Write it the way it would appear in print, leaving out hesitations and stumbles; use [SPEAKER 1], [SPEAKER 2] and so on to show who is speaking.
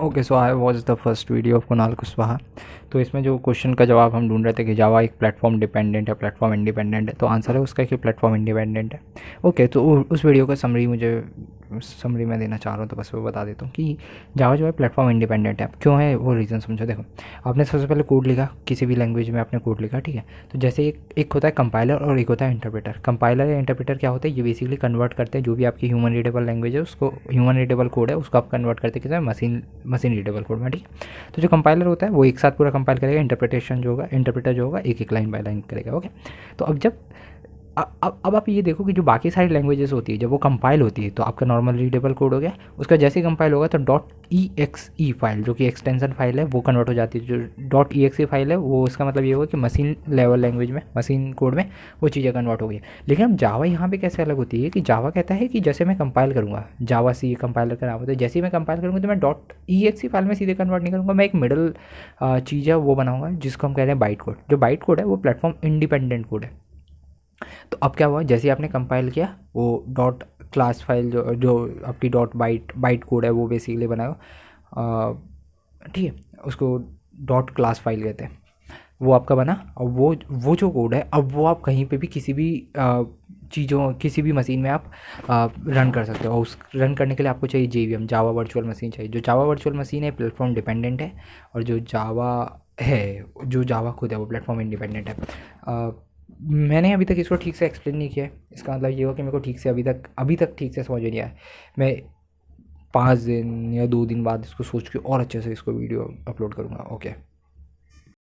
[SPEAKER 1] Okay, so I was the first video of Kunal Kushwaha. तो इसमें जो क्वेश्चन का जवाब हम ढूंढ रहे थे कि जावा एक प्लेटफॉर्म डिपेंडेंट है, प्लेटफॉर्म इंडिपेंडेंट है, तो आंसर है उसका कि प्लेटफॉर्म इंडिपेंडेंट है। ओके, तो उस वीडियो का समरी मैं देना चाह रहा हूँ, तो बस वो बता देता हूँ कि जावा जो है प्लेटफॉर्म इंडिपेंडेंट है। अब क्यों है वो रीज़न समझो। देखो, आपने सबसे पहले कोड लिखा, किसी भी लैंग्वेज में आपने कोड लिखा, ठीक है। तो जैसे एक होता है कंपाइलर और एक होता है इंटरप्रेटर। कंपाइलर या इंटरप्रेटर क्या होता है, ये बेसिकली कन्वर्ट करते हैं जो भी आपकी ह्यूमन रीडेबल लैंग्वेज है, उसको ह्यूमन रीडेबल कोड है, उसको आप कन्वर्ट करते किसी मशीन रीडेबल कोड में, ठीक है। तो जो कंपाइलर होता है वो एक साथ पूरा कंपाइल करेगा, इंटरप्रेटर जो होगा एक एक लाइन बाय लाइन करेगा। ओके, तो अब आप ये देखो कि जो बाकी सारी लैंग्वेजेस होती है जब वो कंपाइल होती है तो आपका नॉर्मल रीडेबल कोड हो गया, उसका जैसे ही कंपाइल होगा तो .exe फाइल जो कि एक्सटेंशन फाइल है वो कन्वर्ट हो जाती है। जो .exe फाइल है वो, इसका मतलब ये होगा कि मशीन लेवल लैंग्वेज में, मशीन कोड में वो चीज़ें कन्वर्ट हो गई। लेकिन अब जावा यहाँ पे कैसे अलग होती है कि जावा कहता है कि जैसे मैं कंपाइल करूँगा, जावा सी कंपाइलर का नाम होता है, जैसे ही मैं कंपाइल करूँगा तो मैं .exe फाइल में सीधे कन्वर्ट नहीं करूँगा, मैं एक मिडल चीज़ है वो बनाऊँगा जिसको हम कह रहे हैं बाइट कोड। जो बाइट कोड है वो प्लेटफॉर्म इंडिपेंडेंट कोड है। तो अब क्या हुआ, जैसे ही आपने कंपाइल किया वो डॉट क्लास फाइल जो जो आपकी डॉट बाइट कोड है वो बेसिकली बनाओ, ठीक है, उसको डॉट क्लास फाइल कहते हैं, वो आपका बना। और वो जो कोड है अब वो आप कहीं पे भी किसी भी चीज़ों, किसी भी मशीन में आप रन कर सकते हो। और उस रन करने के लिए आपको चाहिए JVM, जावा वर्चुअल मशीन चाहिए। जो जावा वर्चुअल मशीन है प्लेटफॉर्म डिपेंडेंट है, और जो जावा खुद है वो प्लेटफॉर्म इंडिपेंडेंट है। मैंने अभी तक इसको ठीक से एक्सप्लेन नहीं किया है, इसका मतलब ये हो कि मेरे को ठीक से अभी तक ठीक से समझ में नहीं आया। मैं 5 दिन या 2 दिन बाद इसको सोच के और अच्छे से इसको वीडियो अपलोड करूँगा। ओके।